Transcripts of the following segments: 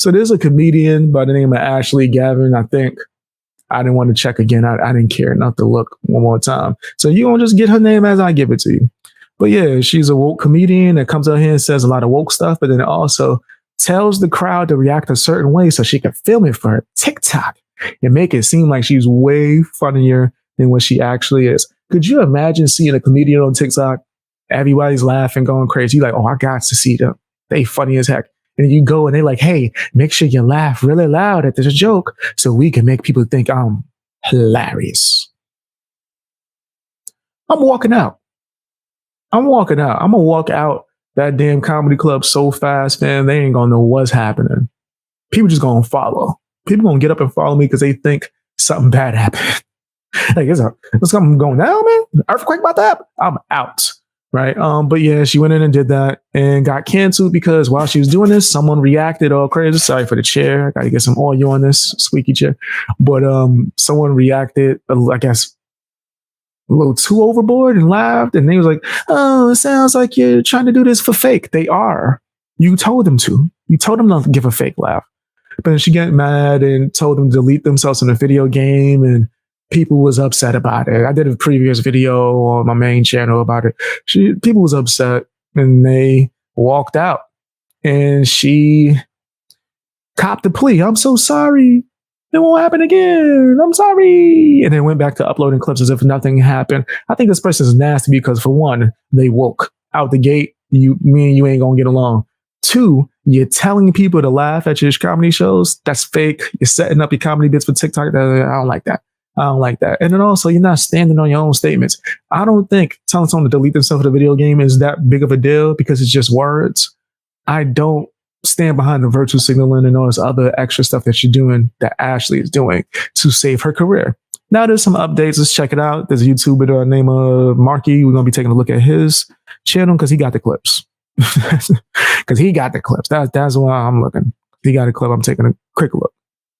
So there's a comedian by the name of Ashley Gavin, I think. I didn't want to check again. I didn't care enough to look one more time. So you gonna just get her name as I give it to you. But yeah, she's a woke comedian that comes out here and says a lot of woke stuff, but then also tells the crowd to react a certain way so she can film it for her TikTok and make it seem like she's way funnier than what she actually is. Could you imagine seeing a comedian on TikTok? Everybody's laughing, going crazy. You're like, oh, I got to see them. They funny as heck. And you go and they're like, hey, make sure you laugh really loud at this joke so we can make people think I'm hilarious. I'm walking out. I'm going to walk out that damn comedy club so fast, man, they ain't going to know what's happening. People just going to follow. People going to get up and follow me because they think something bad happened. Like, is something going down, man? Earthquake about to happen? I'm out. Right. But yeah, she went in and did that and got canceled because while she was doing this, someone reacted all crazy. Sorry for the chair. I got to get some oil on this squeaky chair. But someone reacted, I guess, a little too overboard and laughed. And they was like, oh, it sounds like you're trying to do this for fake. They are. You told them to. You told them not to give a fake laugh. But then she got mad and told them to delete themselves in a video game, and people was upset about it. I did a previous video on my main channel about it. People was upset and they walked out, and she copped the plea. I'm so sorry. It won't happen again. I'm sorry. And then went back to uploading clips as if nothing happened. I think this person is nasty because, for one, they woke out the gate. Me and you ain't gonna get along. Two, you're telling people to laugh at your comedy shows. That's fake. You're setting up your comedy bits for TikTok. I don't like that. I don't like that. And then also, you're not standing on your own statements. I don't think telling someone to delete themselves in a video game is that big of a deal because it's just words. I don't stand behind the virtue signaling and all this other extra stuff that you're doing, that Ashley is doing to save her career. Now there's some updates. Let's check it out. There's a YouTuber by the name of Marky. We're going to be taking a look at his channel because he got the clips. Because he got the clips. That's why I'm looking. He got a clip. I'm taking a quick look.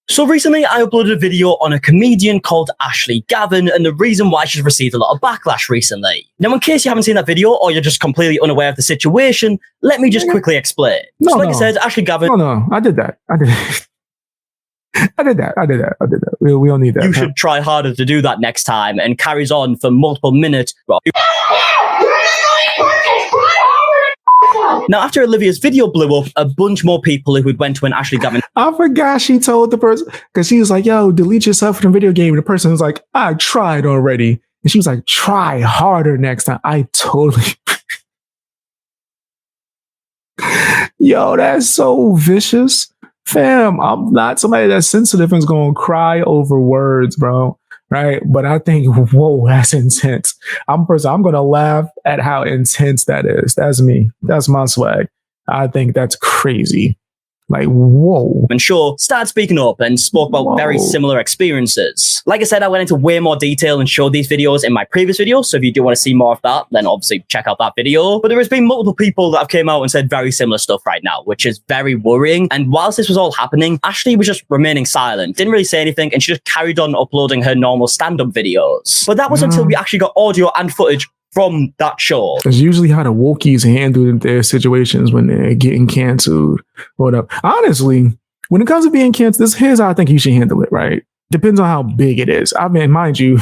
So recently, I uploaded a video on a comedian called Ashley Gavin and the reason why she's received a lot of backlash recently. Now, in case you haven't seen that video or you're just completely unaware of the situation, let me just quickly explain. I said, Ashley Gavin... No, I did that. I did that. We don't need that. You should try harder to do that next time, and carries on for multiple minutes. Now, after Olivia's video blew up, a bunch more people who went to an Ashley Gavin... I forgot she told the person, because she was like, yo, delete yourself from the video game. And the person was like, I tried already. And she was like, try harder next time. I totally... Yo, that's so vicious. Fam, I'm not somebody that's sensitive and is going to cry over words, bro. Right? But I think, whoa, that's intense. I'm going to laugh at how intense that is. That's me. That's my swag. I think that's crazy. Like, whoa. And sure, started speaking up and spoke about very similar experiences. Like I said, I went into way more detail and showed these videos in my previous video. So if you do want to see more of that, then obviously check out that video. But there has been multiple people that have came out and said very similar stuff right now, which is very worrying. And whilst this was all happening, Ashley was just remaining silent, didn't really say anything, and she just carried on uploading her normal stand-up videos. But that was until we actually got audio and footage from that show. That's usually how the wokies handle their situations when they're getting canceled. Honestly, when it comes to being canceled, here's how I think you should handle it, right? Depends on how big it is. I mean, mind you,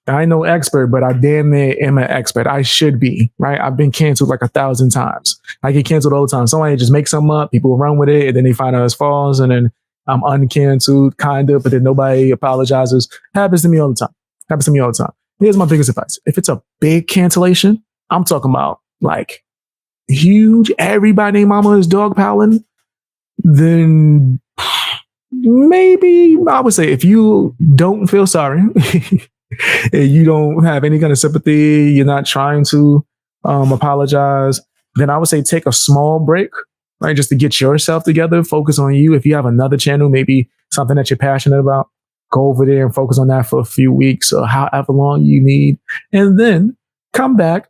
I ain't no expert, but I damn near am an expert. I should be, right? I've been canceled like 1,000 times. I get canceled all the time. Somebody just makes something up, people run with it, and then they find out it's false, and then I'm uncanceled, kind of, but then nobody apologizes. Happens to me all the time. Here's my biggest advice. If it's a big cancellation, I'm talking about like huge, everybody named mama is dog piling, then maybe I would say if you don't feel sorry, and you don't have any kind of sympathy, you're not trying to apologize, then I would say take a small break, right? Just to get yourself together, focus on you. If you have another channel, maybe something that you're passionate about, go over there and focus on that for a few weeks or however long you need. And then come back,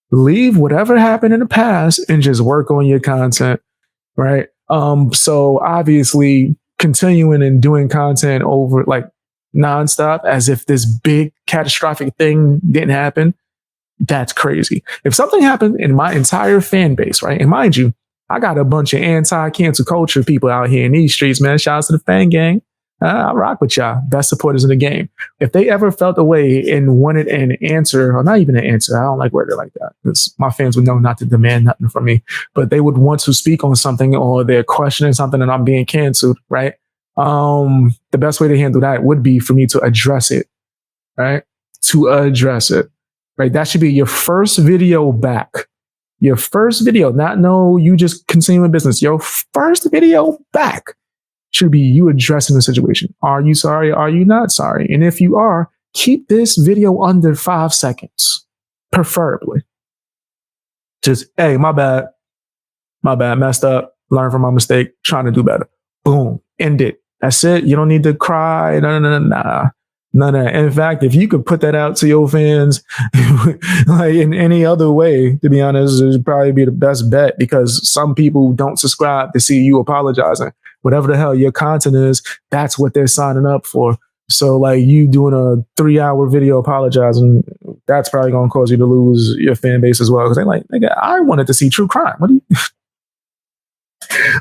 leave whatever happened in the past and just work on your content, right? So obviously continuing and doing content over like nonstop as if this big catastrophic thing didn't happen, that's crazy. If something happened in my entire fan base, right? And mind you, I got a bunch of anti-cancel culture people out here in these streets, man. Shout out to the fan gang. I rock with y'all. Best supporters in the game. If they ever felt a way and wanted an answer, or not even an answer, I don't like wording like that, because my fans would know not to demand nothing from me, but they would want to speak on something, or they're questioning something and I'm being canceled, right? The best way to handle that would be for me to address it, right? To address it, right? That should be your first video back. Your first video, not no, you just continue in business. Your first video back should be you addressing the situation. Are you sorry? Are you not sorry? And if you are, keep this video under 5 seconds, preferably. Just, hey, my bad, messed up, learn from my mistake, trying to do better. Boom, end it. That's it. You don't need to cry. No. In fact, if you could put that out to your fans like in any other way, to be honest, it would probably be the best bet, because some people don't subscribe to see you apologizing. Whatever the hell your content is, that's what they're signing up for. So like you doing a 3-hour video apologizing, that's probably going to cause you to lose your fan base as well. Because they're like, nigga, I wanted to see true crime. What do you...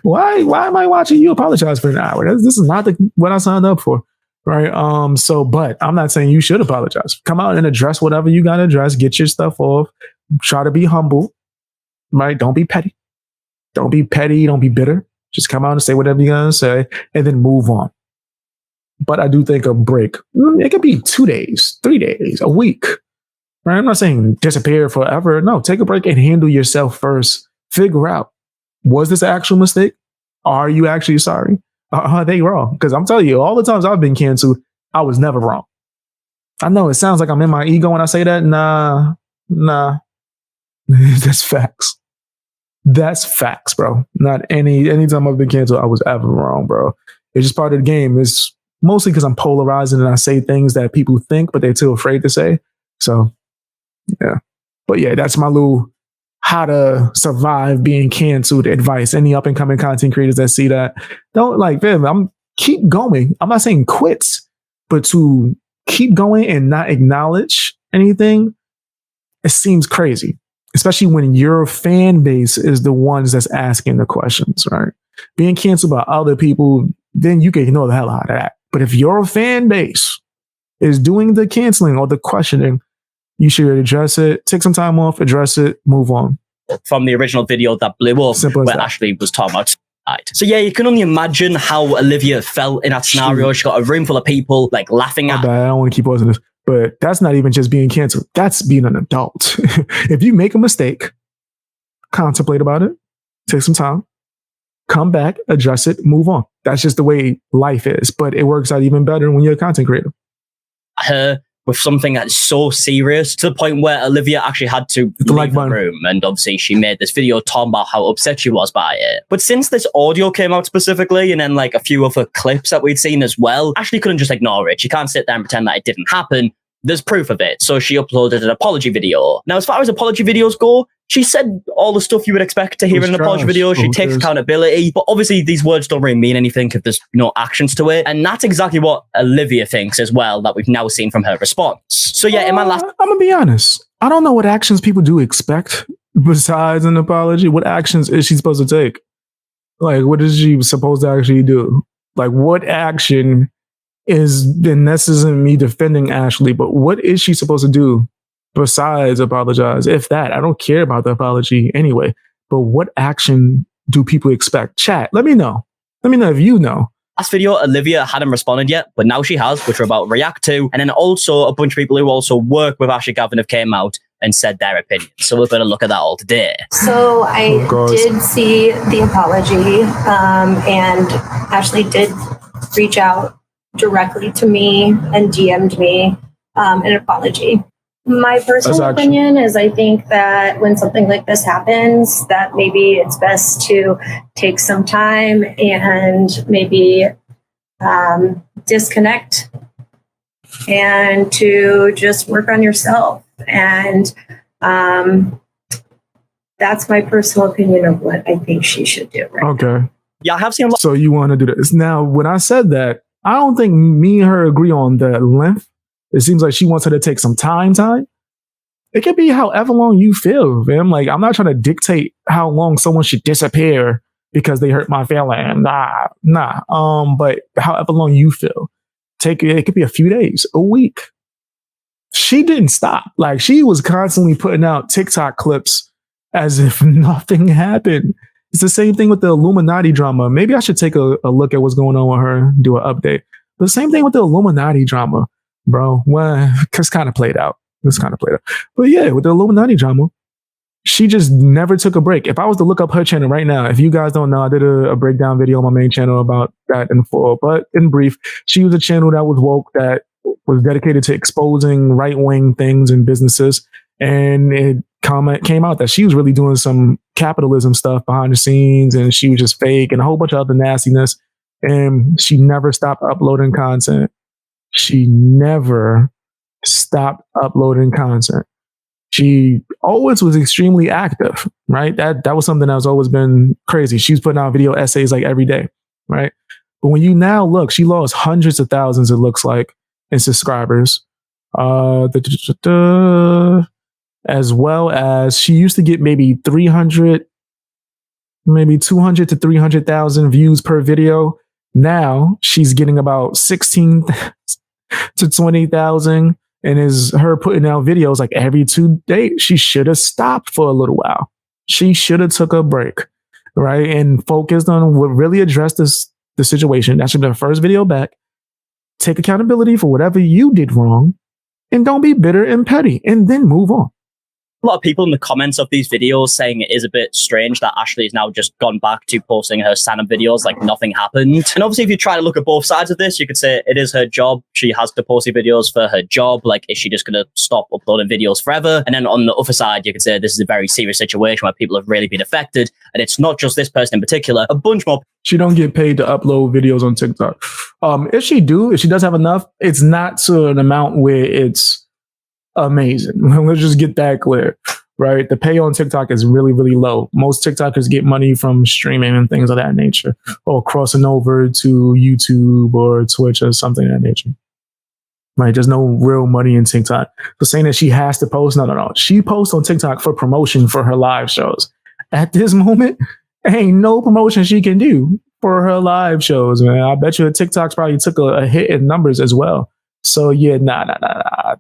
Why am I watching you apologize for an hour? This is not what I signed up for. Right. But I'm not saying you should apologize. Come out and address whatever you got to address. Get your stuff off. Try to be humble. Right. Don't be petty. Don't be petty. Don't be bitter. Just come out and say whatever you're going to say and then move on. But I do think a break, it could be 2 days, 3 days, a week. Right. I'm not saying disappear forever. No, take a break and handle yourself first. Figure out, was this an actual mistake? Are you actually sorry? Are they wrong? Because I'm telling you, all the times I've been canceled, I was never wrong. I know it sounds like I'm in my ego when I say that. Nah. That's facts. That's facts, bro. Not anytime I've been canceled, I was ever wrong, bro. It's just part of the game. It's mostly because I'm polarizing and I say things that people think, but they're too afraid to say. So, yeah. But yeah, that's my little how to survive being canceled advice. Any up and coming content creators that see that, don't like, man, keep going. I'm not saying quits, but to keep going and not acknowledge anything, it seems crazy, especially when your fan base is the ones that's asking the questions, right? Being canceled by other people, then you can ignore the hell out of that. But if your fan base is doing the canceling or the questioning, you should address it, take some time off, address it, move on. From the original video that blew up, where Ashley was talking about suicide. So yeah, you can only imagine how Olivia felt in that scenario. She got a room full of people like laughing at her. I don't want to keep pausing this, but that's not even just being canceled. That's being an adult. If you make a mistake, contemplate about it, take some time, come back, address it, move on. That's just the way life is. But it works out even better when you're a content creator. Her with something that's so serious to the point where Olivia actually had to leave the room. And obviously she made this video talking about how upset she was by it. But since this audio came out specifically, and then like a few other clips that we'd seen as well, Ashley couldn't just ignore it. She can't sit there and pretend that it didn't happen. There's proof of it. So she uploaded an apology video. Now, as far as apology videos go, she said all the stuff you would expect to hear in an apology video. She takes accountability, but obviously these words don't really mean anything if there's no actions to it. And that's exactly what Olivia thinks as well, that we've now seen from her response. So yeah, in my last... I'm going to be honest. I don't know what actions people do expect besides an apology. What actions is she supposed to take? Like, what is she supposed to actually do? Like, what action is... And this isn't me defending Ashley, but what is she supposed to do besides apologize? If that, I don't care about the apology anyway, but what action do people expect? Chat, let me know. Let me know if you know. Last video, Olivia hadn't responded yet, but now she has, which we're about to react to. And then also a bunch of people who also work with Ashley Gavin have came out and said their opinion. So we're going to look at that all today. So I did see the apology, and Ashley did reach out directly to me and DM'd me an apology. My personal opinion is I think that when something like this happens, that maybe it's best to take some time and maybe disconnect and to just work on yourself. And that's my personal opinion of what I think she should do. Right Okay. Now. Yeah, I have seen a lot. So you want to do this. Now, when I said that, I don't think me and her agree on the length. It seems like she wants her to take some time. It could be however long you feel, man. Like, I'm not trying to dictate how long someone should disappear because they hurt my feeling. Nah. But however long you feel, take it. It could be a few days, a week. She didn't stop. Like, she was constantly putting out TikTok clips as if nothing happened. It's the same thing with the Illuminati drama. Maybe I should take a look at what's going on with her, do an update. The same thing with the Illuminati drama, bro. Well, it's kind of played out. But yeah, with the Illuminati drama, she just never took a break. If I was to look up her channel right now, if you guys don't know, I did a breakdown video on my main channel about that in full. But in brief, she was a channel that was woke, that was dedicated to exposing right-wing things and businesses. And it came out that she was really doing some capitalism stuff behind the scenes, and she was just fake and a whole bunch of other nastiness. And she never stopped uploading content. She never stopped uploading content. She always was extremely active, right? That was something that's always been crazy. She's putting out video essays like every day, right? But when you now look, she lost hundreds of thousands, it looks like, in subscribers. As well as she used to get maybe 200 to 300,000 views per video. Now she's getting about 16 to 20,000, and is her putting out videos like every 2 days. She should have stopped for a little while. She should have took a break, right? And focused on what really addressed the situation. That should be the first video back. Take accountability for whatever you did wrong, and don't be bitter and petty, and then move on. A lot of people in the comments of these videos saying it is a bit strange that Ashley has now just gone back to posting her stand-up videos like nothing happened. And obviously, if you try to look at both sides of this, you could say it is her job. She has to post the videos for her job. Like, is she just going to stop uploading videos forever? And then on the other side, you could say this is a very serious situation where people have really been affected. And it's not just this person in particular, a bunch more. She don't get paid to upload videos on TikTok. If she does have enough, it's not to an amount where it's amazing. Let's just get that clear, right? The pay on TikTok is really, really low. Most TikTokers get money from streaming and things of that nature, or crossing over to YouTube or Twitch or something of that nature. Right? There's no real money in TikTok. So saying that she has to post, no. She posts on TikTok for promotion for her live shows. At this moment, ain't no promotion she can do for her live shows, man. I bet you TikTok's probably took a hit in numbers as well. So yeah, nah.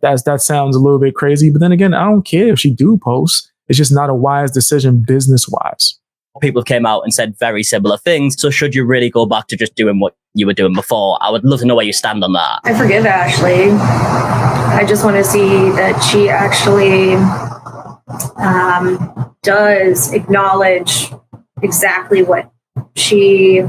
That sounds a little bit crazy. But then again, I don't care if she do post. It's just not a wise decision business-wise. People have came out and said very similar things. So should you really go back to just doing what you were doing before? I would love to know where you stand on that. I forgive Ashley. I just want to see that she actually does acknowledge exactly what she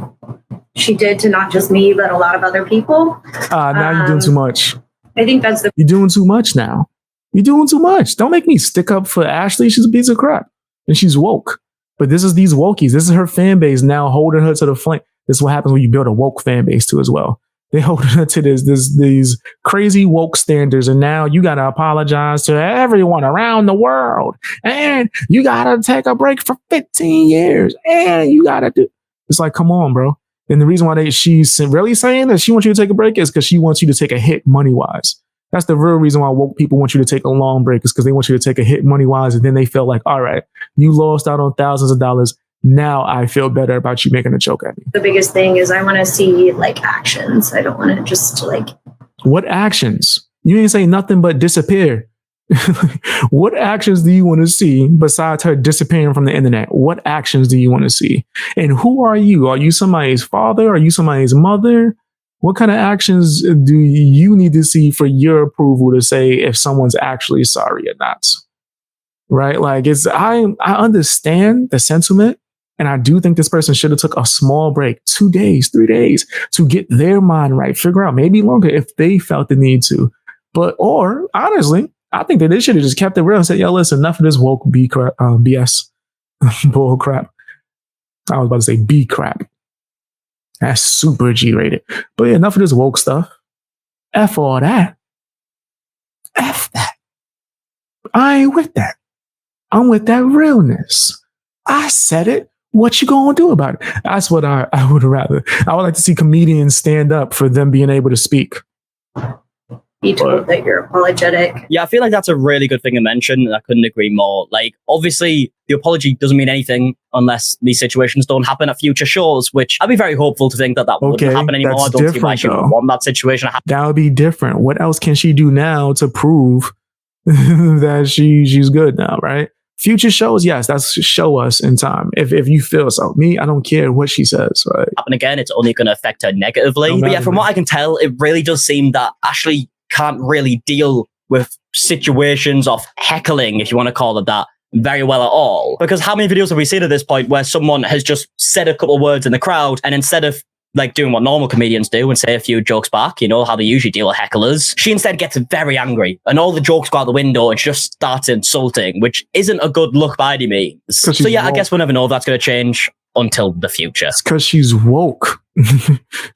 did to not just me, but a lot of other people. Now you're doing too much. I think that's You're doing too much now. You're doing too much. Don't make me stick up for Ashley. She's a piece of crap. And she's woke. But this is these wokies. This is her fan base now holding her to the flame. This is what happens when you build a woke fan base too as well. They hold her to these crazy woke standards. And now you got to apologize to everyone around the world. And you got to take a break for 15 years. And you got to do. It's like, come on, bro. And the reason why she's really saying that she wants you to take a break is because she wants you to take a hit money-wise. That's the real reason why woke people want you to take a long break, is because they want you to take a hit money-wise, and then they feel like, all right, you lost out on thousands of dollars. Now I feel better about you making a joke at me. the biggest thing is I want to see like actions. I don't want to just like. What actions? You ain't say nothing but disappear. What actions do you want to see besides her disappearing from the internet? What actions do you want to see? And who are you? Are you somebody's father? Are you somebody's mother? What kind of actions do you need to see for your approval to say if someone's actually sorry or not? Right? Like, I understand the sentiment, and I do think this person should have took a small break, 2 days, 3 days, to get their mind right, figure out maybe longer if they felt the need to. Or honestly, I think that they should have just kept it real and said, yo, listen, enough of this woke BS bull crap. I was about to say B crap. That's super G-rated. But yeah, enough of this woke stuff. F all that. F that. I ain't with that. I'm with that realness. I said it. What you gonna do about it? That's what I would rather. I would like to see comedians stand up for them being able to speak. be told that you're apologetic. Yeah, I feel like that's a really good thing to mention, and I couldn't agree more. Like, obviously, the apology doesn't mean anything unless these situations don't happen at future shows, which I'd be very hopeful to think that wouldn't happen anymore. I don't see why she would want that situation to happen. That would be different. What else can she do now to prove that she's good now, right? Future shows, yes, that's show us in time. If you feel so. Me, I don't care what she says, right? Happen again, it's only going to affect her negatively. But yeah, from what I can tell, it really does seem that Ashley can't really deal with situations of heckling, if you want to call it that, very well at all. Because how many videos have we seen at this point where someone has just said a couple of words in the crowd, and instead of like doing what normal comedians do and say a few jokes back, you know, how they usually deal with hecklers, she instead gets very angry and all the jokes go out the window and she just starts insulting, which isn't a good look by any means. So yeah, woke. I guess we'll never know if that's going to change until the future. It's because she's woke.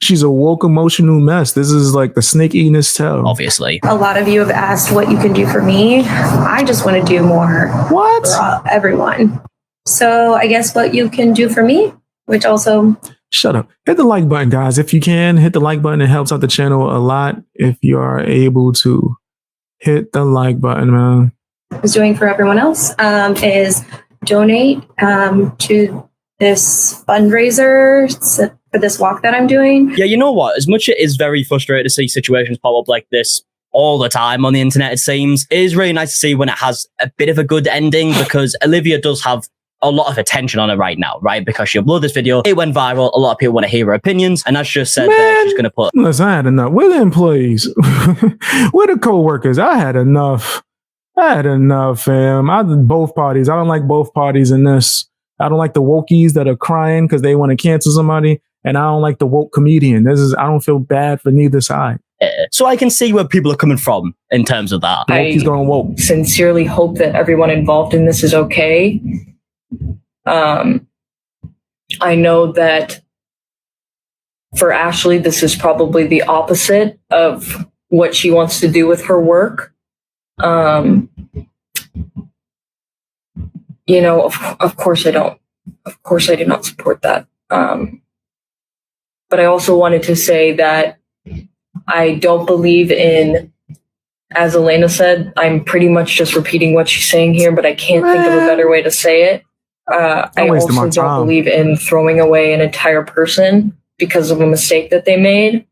She's a woke emotional mess. This is like the snake eating its tail. Obviously. A lot of you have asked what you can do for me. I just want to do more for everyone. So I guess what you can do for me, which also... Shut up. Hit the like button, guys. If you can, hit the like button. It helps out the channel a lot if you are able to hit the like button, man. I was doing for everyone else is donate to this fundraiser for this walk that I'm doing. Yeah, you know what? As much as it is very frustrating to see situations pop up like this all the time on the internet, it seems, it is really nice to see when it has a bit of a good ending, because Olivia does have a lot of attention on it right now, right? Because she uploaded this video, it went viral, a lot of people want to hear her opinions, and as she just said, she's going to put... Listen, I had enough. We're the employees. We're the co-workers. I had enough, fam. I did both parties. I don't like both parties in this. I don't like the wokies that are crying because they want to cancel somebody, and I don't like the woke comedian. I don't feel bad for neither side. So I can see where people are coming from in terms of that. Wokies going woke. Sincerely hope that everyone involved in this is okay. I know that for Ashley, this is probably the opposite of what she wants to do with her work. You know, of course I don't. Of course I do not support that. But I also wanted to say that I don't believe in, as Elena said, I'm pretty much just repeating what she's saying here, but I can't think of a better way to say it. I also don't believe in throwing away an entire person because of a mistake that they made,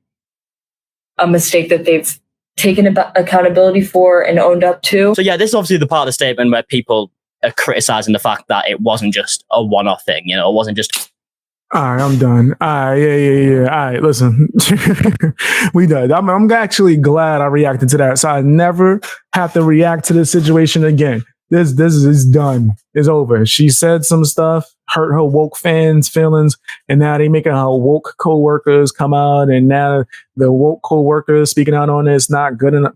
a mistake that they've taken accountability for and owned up to. So yeah, this is obviously the part of the statement where people are criticizing the fact that it wasn't just a one-off thing, you know, it wasn't just... All right, I'm done. All right, yeah. All right, listen, we done. I'm actually glad I reacted to that, so I never have to react to this situation again. This is done. It's over. She said some stuff, hurt her woke fans' feelings, and now they making her woke co-workers come out, and now the woke co-workers speaking out on it's not good enough.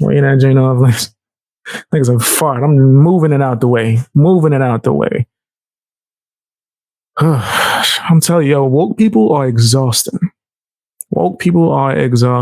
Wait, that Jane off like it's a fart. I'm moving it out the way. I'm telling you, woke people are exhausting.